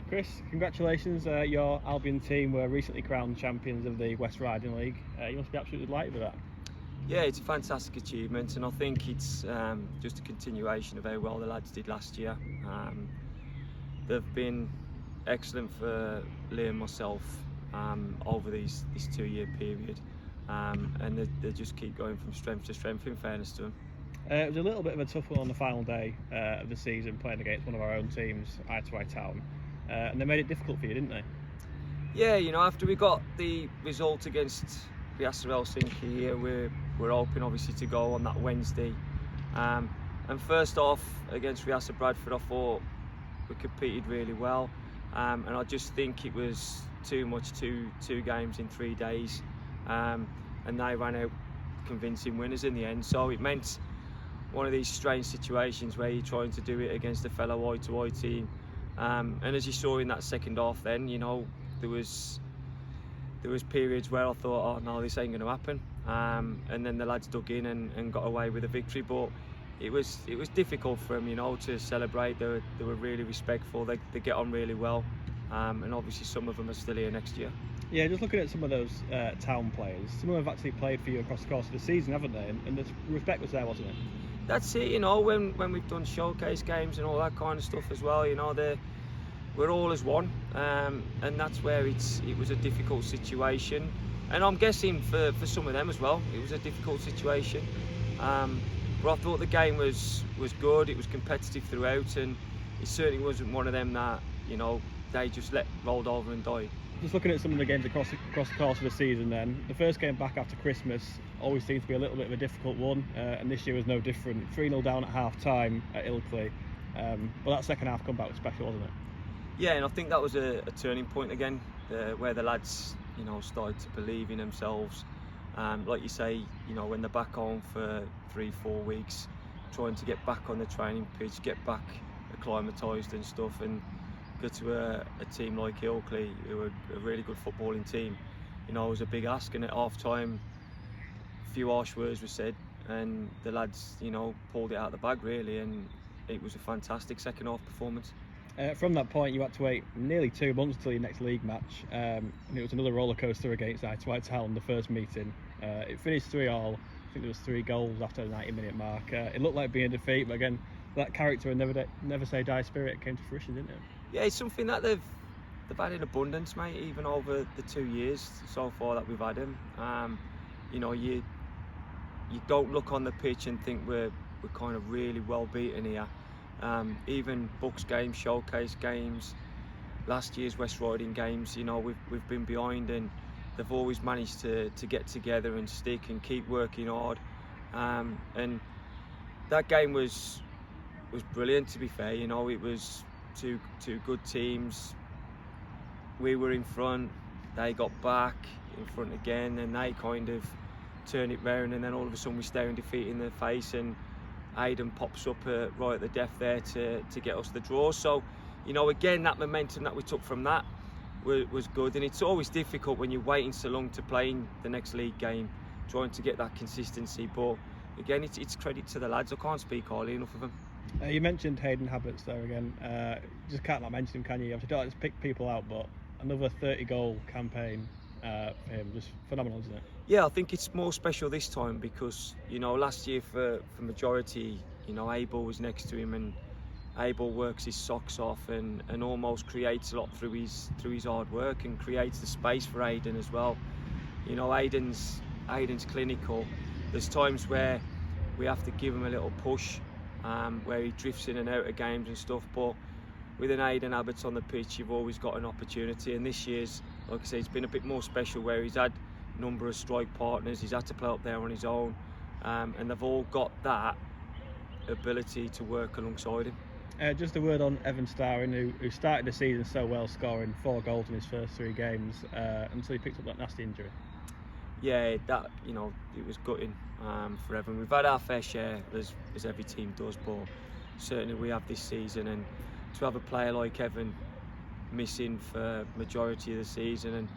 Chris, congratulations. Your Albion team were recently crowned champions of the West Riding League. You must be absolutely delighted with that. Yeah, it's a fantastic achievement, and I think it's just a continuation of how well the lads did last year. They've been excellent for Lee and myself over this 2-year period, and they just keep going from strength to strength, in fairness to them. It was a little bit of a tough one on the final day of the season, playing against one of our own teams, Eye Town, and they made it difficult for you, didn't they? Yeah, after we got the result against Riasa Helsinki here, we're hoping obviously to go on that Wednesday. And first off, against Riasa Bradford, I thought we competed really well, and I just think it was too much, two games in 3 days, and they ran out convincing winners in the end. So it meant one of these strange situations where you're trying to do it against a fellow Eye team, and as you saw in that second half, then there was periods where I thought, oh no, this ain't going to happen, and then the lads dug in and got away with a victory. But it was difficult for them, to celebrate. They were really respectful. They get on really well, and obviously some of them are still here next year. Yeah, just looking at some of those town players, some of them have actually played for you across the course of the season, haven't they? And the respect was there, wasn't it? That's it, when we've done showcase games and all that kind of stuff as well, we're all as one, and that's where it was a difficult situation, and I'm guessing for some of them as well, it was a difficult situation. But I thought the game was good. It was competitive throughout, and it certainly wasn't one of them that they just rolled over and died. Just looking at some of the games across the course of the season, then the first game back after Christmas always seems to be a little bit of a difficult one, and this year was no different. 3-0 down at half time at Ilkley, but that second half comeback was special, wasn't it? Yeah, and I think that was a turning point again, where the lads started to believe in themselves. Like you say, when they're back home for 3-4 weeks, trying to get back on the training pitch, get back acclimatised and stuff, and go to a team like Ilkley, who are a really good footballing team, it was a big ask. And at half time, a few harsh words were said, and the lads pulled it out of the bag really, and it was a fantastic second half performance. From that point, you had to wait nearly 2 months until your next league match, and it was another roller coaster against Eye Town, the first meeting. It finished 3-3. I think there was 3 goals after the 90-minute mark. It looked like being a defeat, but again, that character and never say die spirit came to fruition, didn't it? Yeah, it's something that they've had in abundance, mate. Even over the 2 years so far that we've had them, you don't look on the pitch and think we're kind of really well beaten here. Even Bucks games, showcase games, last year's West Riding games, we've been behind, and they've always managed to get together and stick and keep working hard. And that game was brilliant, to be fair. It was two good teams. We were in front, they got back in front again, and they kind of turned it round, and then all of a sudden we stare in defeat in their face, and Aidan pops up right at the death there to get us the draw. So, again, that momentum that we took from that was good. And it's always difficult when you're waiting so long to play in the next league game, trying to get that consistency. But again, it's credit to the lads. I can't speak highly enough of them. You mentioned Hayden Habits there again. Just can't not mention him, can you? Obviously, don't just pick people out, but another 30-goal campaign for him, just phenomenal, isn't it? Yeah, I think it's more special this time because last year for majority, Abel was next to him, and Abel works his socks off and almost creates a lot through his hard work, and creates the space for Aidan as well. Aidan's clinical. There's times where we have to give him a little push, where he drifts in and out of games and stuff, but with an Aidan Abbots on the pitch, you've always got an opportunity. And this year's, like I say, it's been a bit more special, where he's had a number of strike partners, he's had to play up there on his own, and they've all got that ability to work alongside him. Just a word on Evan Starring, who started the season so well, scoring 4 goals in his first 3 games, until he picked up that nasty injury. Yeah, that it was gutting for Evan. We've had our fair share, as every team does, but certainly we have this season, and to have a player like Evan missing for majority of the season,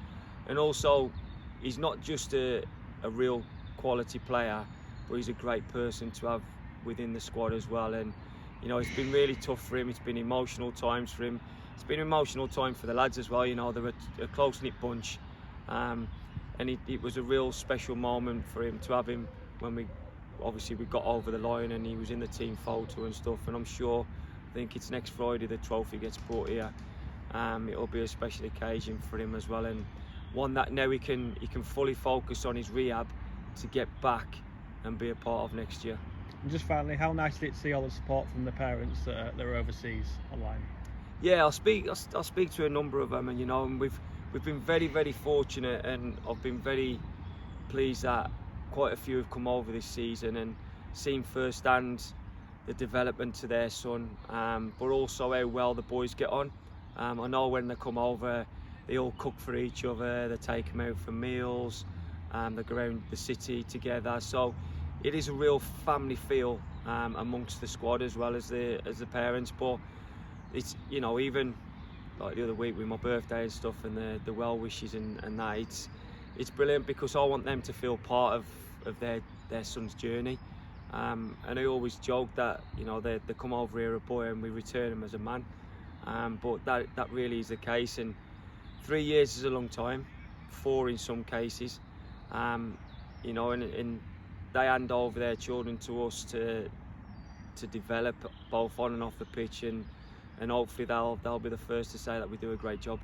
and also he's not just a real quality player, but he's a great person to have within the squad as well. And it's been really tough for him. It's been emotional times for him. it's been an emotional time for the lads as well. You know, they're a close-knit bunch, and it was a real special moment for him to have him when we got over the line and he was in the team photo and stuff. And I'm sure, I think it's next Friday the trophy gets brought here. It'll be a special occasion for him as well, and one that now he can fully focus on his rehab to get back and be a part of next year. And just finally, how nice is it to see all the support from the parents that are overseas online? Yeah, I'll speak to a number of them, and you know, and we've been very, very fortunate, and I've been very pleased that quite a few have come over this season and seen firsthand the development to their son, but also how well the boys get on. I know when they come over, they all cook for each other, they take them out for meals, they go around the city together. So it is a real family feel amongst the squad as well as the parents. But it's, you know, even like the other week with my birthday and stuff, and the well wishes and that, it's brilliant, because I want them to feel part of their son's journey. And I always joke that, you know, they come over here a boy and we return them as a man. But that really is the case, and 3 years is a long time, 4 in some cases. You know, and they hand over their children to us to develop both on and off the pitch, and hopefully they'll be the first to say that we do a great job.